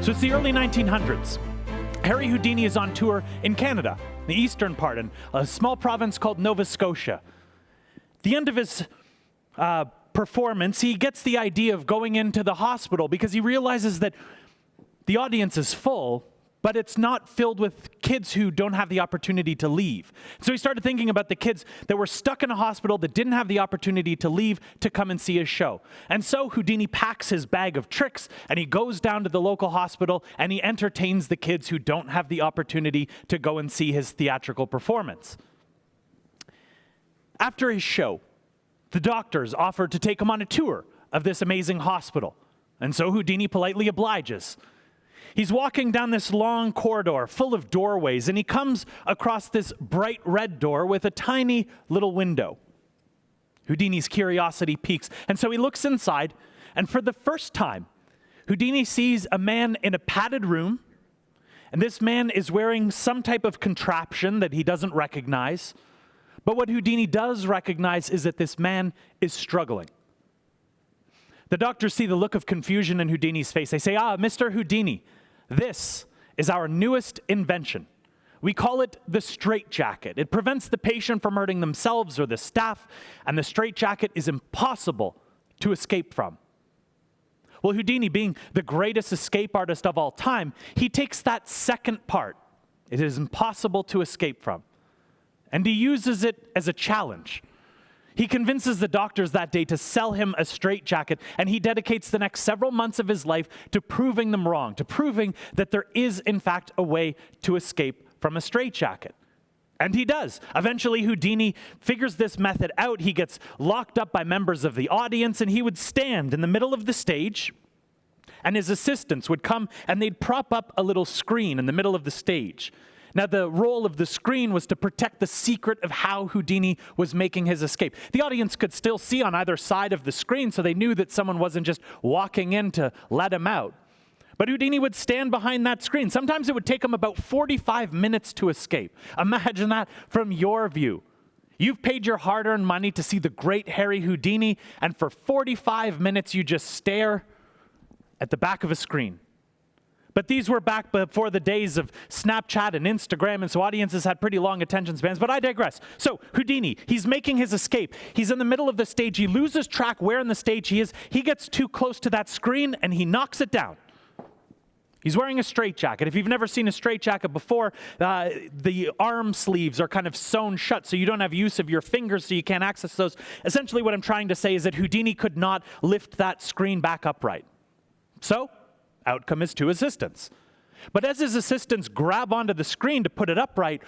So it's the early 1900s. Harry Houdini is on tour in Canada, the eastern part, in a small province called Nova Scotia. At the end of his performance, he gets the idea of going into the hospital because he realizes that the audience is full, but it's not filled with kids who don't have the opportunity to leave. So he started thinking about the kids that were stuck in a hospital that didn't have the opportunity to leave to come and see his show. And so Houdini packs his bag of tricks and he goes down to the local hospital and he entertains the kids who don't have the opportunity to go and see his theatrical performance. After his show, the doctors offered to take him on a tour of this amazing hospital. And so Houdini politely obliges. He's walking down this long corridor full of doorways, and he comes across this bright red door with a tiny little window. Houdini's curiosity piques, and so he looks inside, and for the first time, Houdini sees a man in a padded room, and this man is wearing some type of contraption that he doesn't recognize. But what Houdini does recognize is that this man is struggling. The doctors see the look of confusion in Houdini's face. They say, Mr. Houdini, this is our newest invention. We call it the straitjacket. It prevents the patient from hurting themselves or the staff, and the straitjacket is impossible to escape from. Well, Houdini, being the greatest escape artist of all time, he takes that second part, it is impossible to escape from, and he uses it as a challenge. He convinces the doctors that day to sell him a straitjacket, and he dedicates the next several months of his life to proving them wrong, to proving that there is, in fact, a way to escape from a straitjacket. And he does. Eventually, Houdini figures this method out. He gets locked up by members of the audience, and he would stand in the middle of the stage, and his assistants would come, and they'd prop up a little screen in the middle of the stage. Now, the role of the screen was to protect the secret of how Houdini was making his escape. The audience could still see on either side of the screen, so they knew that someone wasn't just walking in to let him out. But Houdini would stand behind that screen. Sometimes it would take him about 45 minutes to escape. Imagine that from your view. You've paid your hard-earned money to see the great Harry Houdini, and for 45 minutes you just stare at the back of a screen. But these were back before the days of Snapchat and Instagram, and so audiences had pretty long attention spans, but I digress. So Houdini, he's making his escape. He's in the middle of the stage. He loses track where in the stage he is. He gets too close to that screen, and he knocks it down. He's wearing a straitjacket. If you've never seen a straitjacket before, the arm sleeves are kind of sewn shut, so you don't have use of your fingers, so you can't access those. Essentially, what I'm trying to say is that Houdini could not lift that screen back upright. So, outcome is two assistants. But as his assistants grab onto the screen to put it upright,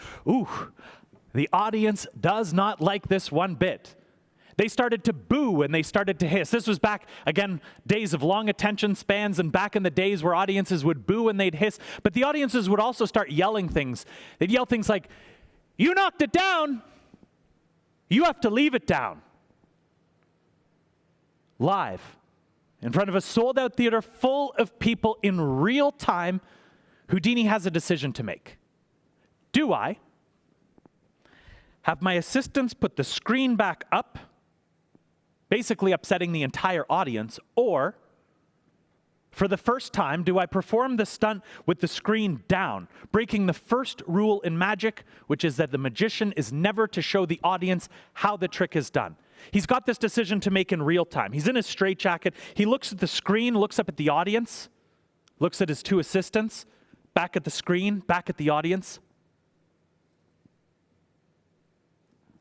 the audience does not like this one bit. They started to boo and they started to hiss. This was back, again, days of long attention spans and back in the days where audiences would boo and they'd hiss. But the audiences would also start yelling things. They'd yell things like, "You knocked it down. You have to leave it down." Live, in front of a sold-out theater full of people in real time, Houdini has a decision to make. Do I have my assistants put the screen back up, basically upsetting the entire audience, or for the first time, do I perform the stunt with the screen down, breaking the first rule in magic, which is that the magician is never to show the audience how the trick is done? He's got this decision to make in real time. He's in his straitjacket. He looks at the screen, looks up at the audience, looks at his two assistants, back at the screen, back at the audience.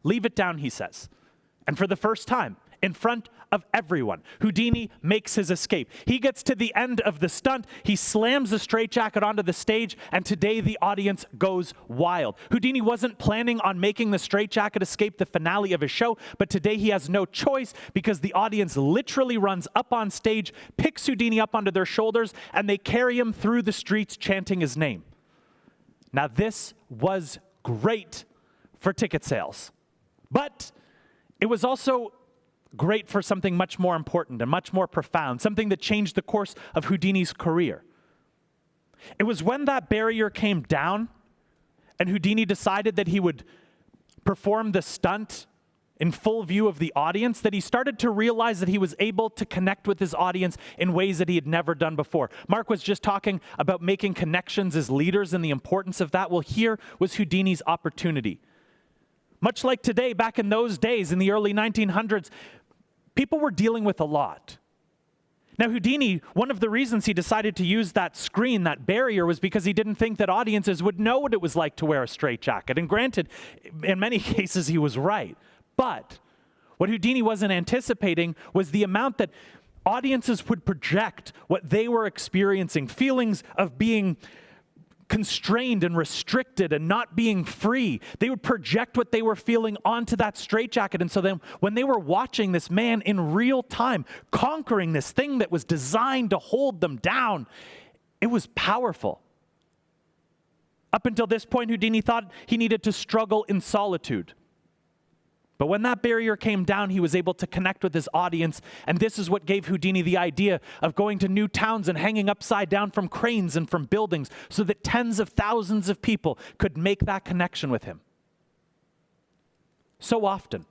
Leave it down, he says. And for the first time, in front of everyone, Houdini makes his escape. He gets to the end of the stunt, he slams the straitjacket onto the stage, and today the audience goes wild. Houdini wasn't planning on making the straitjacket escape the finale of his show, but today he has no choice because the audience literally runs up on stage, picks Houdini up onto their shoulders, and they carry him through the streets chanting his name. Now this was great for ticket sales, but it was also great for something much more important and much more profound, something that changed the course of Houdini's career. It was when that barrier came down and Houdini decided that he would perform the stunt in full view of the audience, that he started to realize that he was able to connect with his audience in ways that he had never done before. Mark was just talking about making connections as leaders and the importance of that. Well, here was Houdini's opportunity. Much like today, back in those days, in the early 1900s, people were dealing with a lot. Now, Houdini, one of the reasons he decided to use that screen, that barrier, was because he didn't think that audiences would know what it was like to wear a straitjacket. And granted, in many cases, he was right. But what Houdini wasn't anticipating was the amount that audiences would project what they were experiencing, feelings of being constrained and restricted and not being free. They would project what they were feeling onto that straitjacket. And so then when they were watching this man in real time, conquering this thing that was designed to hold them down, it was powerful. Up until this point, Houdini thought he needed to struggle in solitude. But when that barrier came down, he was able to connect with his audience, and this is what gave Houdini the idea of going to new towns and hanging upside down from cranes and from buildings so that tens of thousands of people could make that connection with him. So often,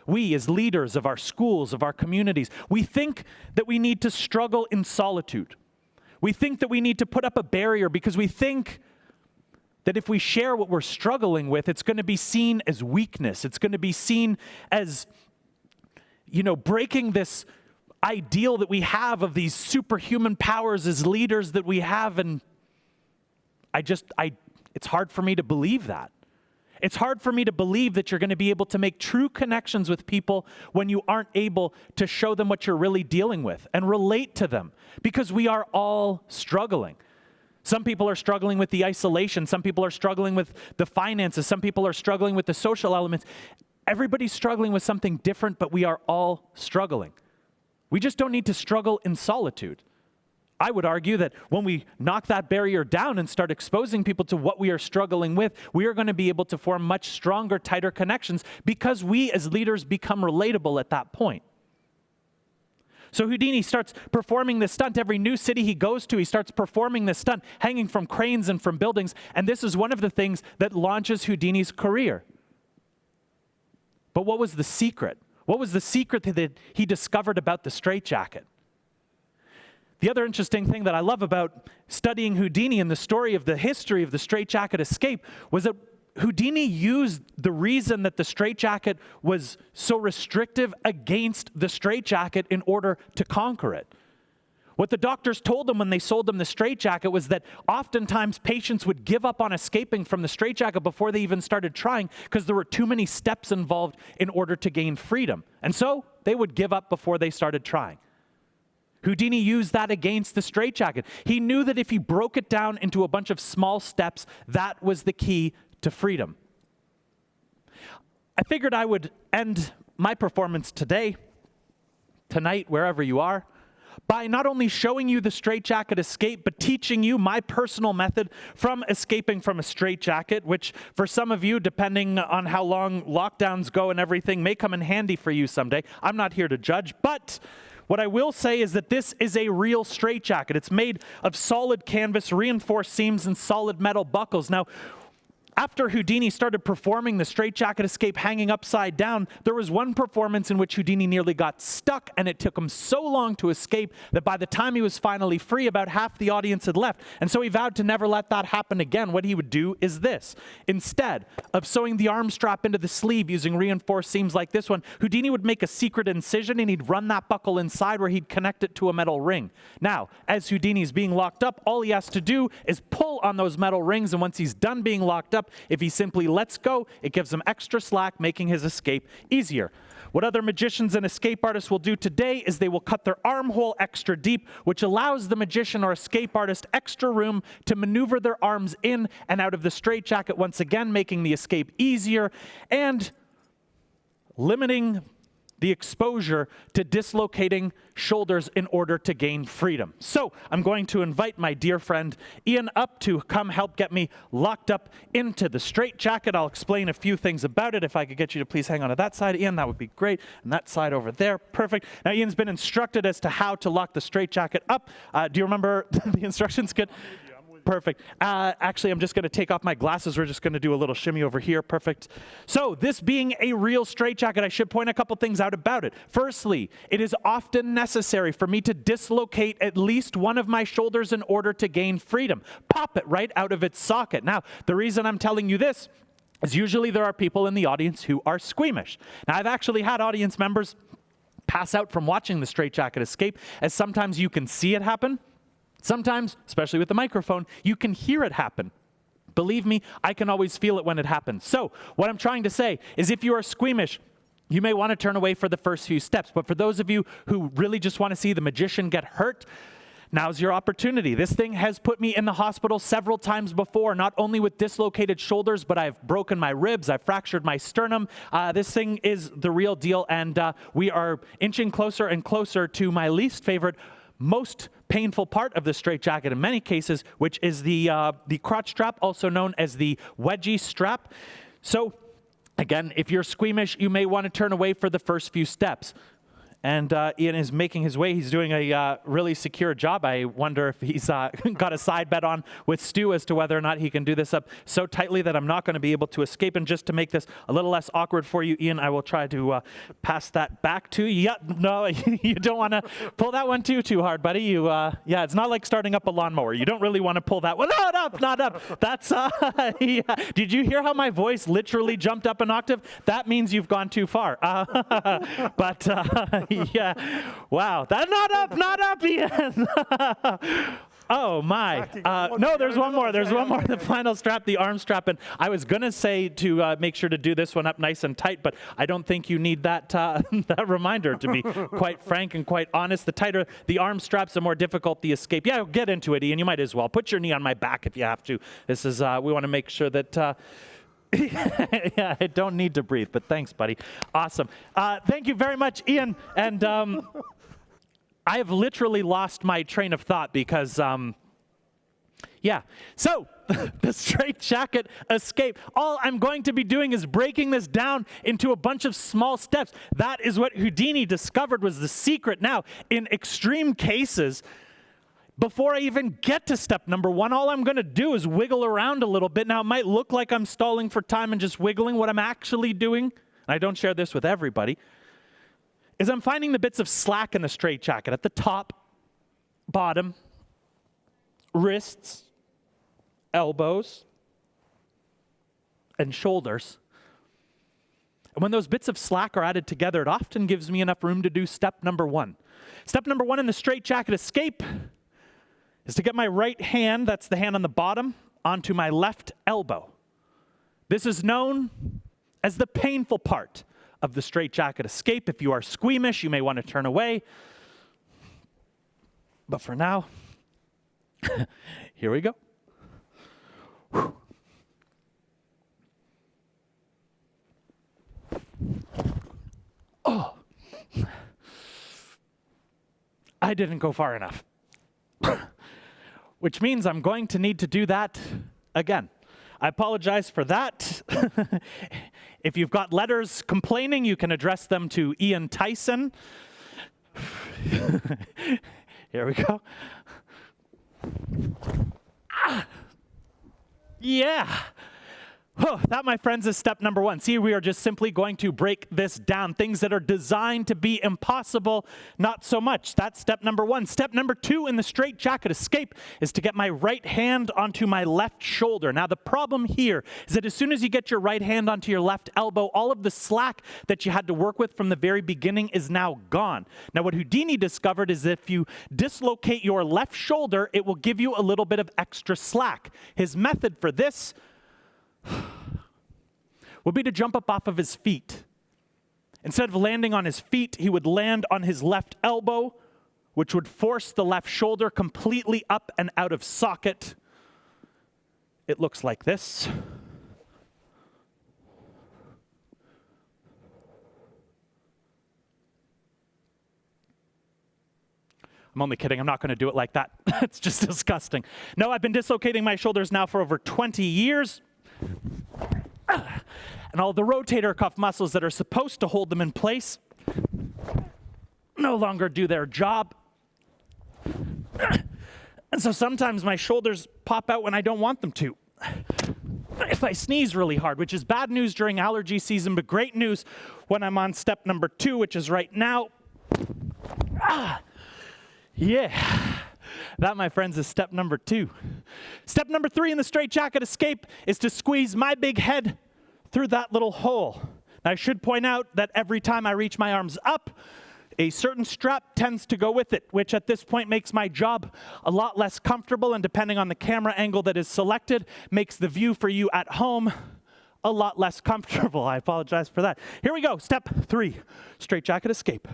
we as leaders of our schools, of our communities, we think that we need to struggle in solitude. We think that we need to put up a barrier because we think that if we share what we're struggling with, it's going to be seen as weakness. It's going to be seen as, breaking this ideal that we have of these superhuman powers as leaders that we have. And it's hard for me to believe that. It's hard for me to believe that you're going to be able to make true connections with people when you aren't able to show them what you're really dealing with and relate to them, because we are all struggling. Some people are struggling with the isolation. Some people are struggling with the finances. Some people are struggling with the social elements. Everybody's struggling with something different, but we are all struggling. We just don't need to struggle in solitude. I would argue that when we knock that barrier down and start exposing people to what we are struggling with, we are going to be able to form much stronger, tighter connections because we as leaders become relatable at that point. So Houdini starts performing this stunt. Every new city he goes to, he starts performing this stunt, hanging from cranes and from buildings. And this is one of the things that launches Houdini's career. But what was the secret? What was the secret that he discovered about the straitjacket? The other interesting thing that I love about studying Houdini and the story of the history of the straitjacket escape was that Houdini used the reason that the straitjacket was so restrictive against the straitjacket in order to conquer it. What the doctors told him when they sold him the straitjacket was that oftentimes patients would give up on escaping from the straitjacket before they even started trying because there were too many steps involved in order to gain freedom. And so they would give up before they started trying. Houdini used that against the straitjacket. He knew that if he broke it down into a bunch of small steps, that was the key to freedom. I figured I would end my performance tonight, wherever you are, by not only showing you the straitjacket escape, but teaching you my personal method from escaping from a straitjacket, which for some of you, depending on how long lockdowns go and everything, may come in handy for you someday. I'm not here to judge, but what I will say is that this is a real straitjacket. It's made of solid canvas, reinforced seams, and solid metal buckles. Now, after Houdini started performing the straitjacket escape hanging upside down, there was one performance in which Houdini nearly got stuck, and it took him so long to escape that by the time he was finally free, about half the audience had left. And so he vowed to never let that happen again. What he would do is this. Instead of sewing the arm strap into the sleeve using reinforced seams like this one, Houdini would make a secret incision, and he'd run that buckle inside where he'd connect it to a metal ring. Now, as Houdini's being locked up, all he has to do is pull on those metal rings, and once he's done being locked up, if he simply lets go, it gives him extra slack, making his escape easier. What other magicians and escape artists will do today is they will cut their armhole extra deep, which allows the magician or escape artist extra room to maneuver their arms in and out of the straitjacket, once again making the escape easier and limiting the exposure to dislocating shoulders in order to gain freedom. So I'm going to invite my dear friend Ian up to come help get me locked up into the straitjacket. I'll explain a few things about it. If I could get you to please hang on to that side, Ian, that would be great. And that side over there, perfect. Now Ian's been instructed as to how to lock the straitjacket up. Do you remember the instructions? Good. Perfect. Actually, I'm just going to take off my glasses. We're just going to do a little shimmy over here. Perfect. So this being a real straitjacket, I should point a couple things out about it. Firstly, it is often necessary for me to dislocate at least one of my shoulders in order to gain freedom. Pop it right out of its socket. Now, the reason I'm telling you this is usually there are people in the audience who are squeamish. Now, I've actually had audience members pass out from watching the straitjacket escape, as sometimes you can see it happen. Sometimes, especially with the microphone, you can hear it happen. Believe me, I can always feel it when it happens. So what I'm trying to say is if you are squeamish, you may want to turn away for the first few steps. But for those of you who really just want to see the magician get hurt, now's your opportunity. This thing has put me in the hospital several times before, not only with dislocated shoulders, but I've broken my ribs, I've fractured my sternum. This thing is the real deal, and we are inching closer and closer to my least favorite, most painful part of the straitjacket in many cases, which is the crotch strap, also known as the wedgie strap. So, again, if you're squeamish, you may want to turn away for the first few steps. And Ian is making his way. He's doing a really secure job. I wonder if he's got a side bet on with Stu as to whether or not he can do this up so tightly that I'm not going to be able to escape. And just to make this a little less awkward for you, Ian, I will try to pass that back to you. Yeah, no, you don't want to pull that one too hard, buddy. Yeah, it's not like starting up a lawnmower. You don't really want to pull that one. Not up. That's, yeah. Did you hear how my voice literally jumped up an octave? That means you've gone too far. But... yeah. Wow. That's not up, Ian. Oh, my. No, there's one more. There's one more. The final strap, the arm strap. And I was going to say to make sure to do this one up nice and tight, but I don't think you need that, that reminder, to be quite frank and quite honest. The tighter the arm straps, the more difficult the escape. Yeah, get into it, Ian. You might as well. Put your knee on my back if you have to. This is, we want to make sure that... yeah, I don't need to breathe, but thanks, buddy. Awesome. Thank you very much, Ian. And I have literally lost my train of thought because, yeah. So, the straitjacket escape. All I'm going to be doing is breaking this down into a bunch of small steps. That is what Houdini discovered was the secret. Now, in extreme cases, before I even get to step number one, all I'm going to do is wiggle around a little bit. Now, it might look like I'm stalling for time and just wiggling. What I'm actually doing, and I don't share this with everybody, is I'm finding the bits of slack in the straitjacket at the top, bottom, wrists, elbows, and shoulders. And when those bits of slack are added together, it often gives me enough room to do step number one. Step number one in the straitjacket escape is to get my right hand, that's the hand on the bottom, onto my left elbow. This is known as the painful part of the straitjacket escape. If you are squeamish, you may want to turn away. But for now, here we go. Whew. Oh, I didn't go far enough. Which means I'm going to need to do that again. I apologize for that. If you've got letters complaining, you can address them to Ian Tyson. Here we go. Yeah. Oh, that, my friends, is step number one. See, we are just simply going to break this down. Things that are designed to be impossible, not so much. That's step number one. Step number two in the straitjacket escape is to get my right hand onto my left shoulder. Now, the problem here is that as soon as you get your right hand onto your left elbow, all of the slack that you had to work with from the very beginning is now gone. Now, what Houdini discovered is if you dislocate your left shoulder, it will give you a little bit of extra slack. His method for this would be to jump up off of his feet. Instead of landing on his feet, he would land on his left elbow, which would force the left shoulder completely up and out of socket. It looks like this. I'm only kidding. I'm not going to do it like that. It's just disgusting. No, I've been dislocating my shoulders now for over 20 years. And all the rotator cuff muscles that are supposed to hold them in place no longer do their job. And so sometimes my shoulders pop out when I don't want them to. If I sneeze really hard, which is bad news during allergy season, but great news when I'm on step number 2, which is right now. Yeah. That, my friends, is step number 2. Step number 3 in the straitjacket escape is to squeeze my big head through that little hole. Now, I should point out that every time I reach my arms up, a certain strap tends to go with it, which at this point makes my job a lot less comfortable, and depending on the camera angle that is selected, makes the view for you at home a lot less comfortable. I apologize for that. Here we go. Step 3, straitjacket escape.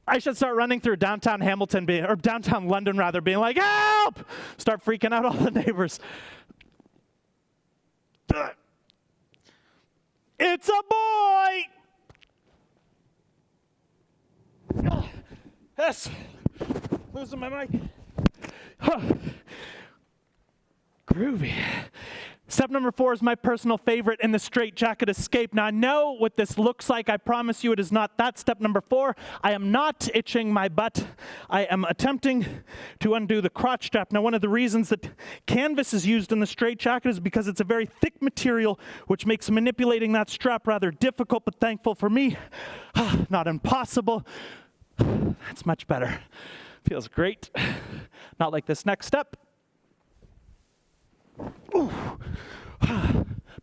I should start running through downtown Hamilton, or downtown London rather, being like, help! Start freaking out all the neighbors. It's a boy! Yes. Losing my mic. Groovy. Step number 4 is my personal favorite in the straitjacket escape. Now, I know what this looks like. I promise you it is not that. Step number 4, I am not itching my butt. I am attempting to undo the crotch strap. Now, one of the reasons that canvas is used in the straitjacket is because it's a very thick material, which makes manipulating that strap rather difficult, but thankful for me, not impossible. That's much better. Feels great. Not like this next step. Ooh.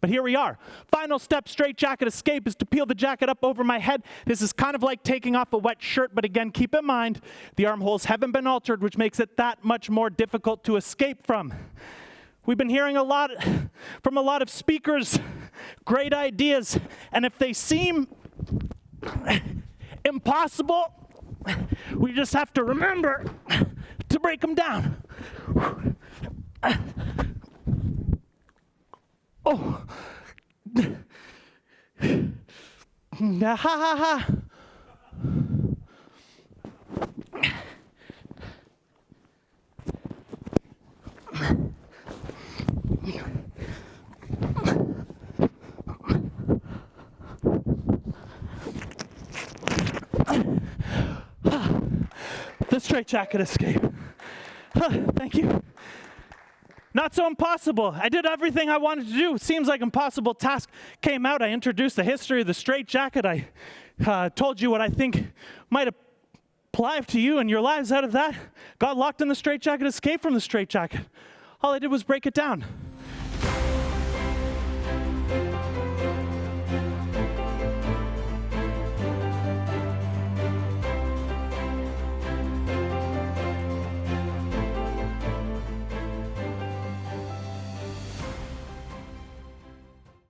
But here we are. Final step, straitjacket escape, is to peel the jacket up over my head. This is kind of like taking off a wet shirt, but again, keep in mind, the armholes haven't been altered, which makes it that much more difficult to escape from. We've been hearing a lot from a lot of speakers, great ideas, and if they seem impossible, we just have to remember to break them down. Oh. Ha ha ha. The straitjacket escape. Thank you. Not so impossible. I did everything I wanted to do. Seems like impossible task came out. I introduced the history of the straitjacket. I told you what I think might apply to you and your lives out of that. Got locked in the straitjacket, escaped from the straitjacket. All I did was break it down.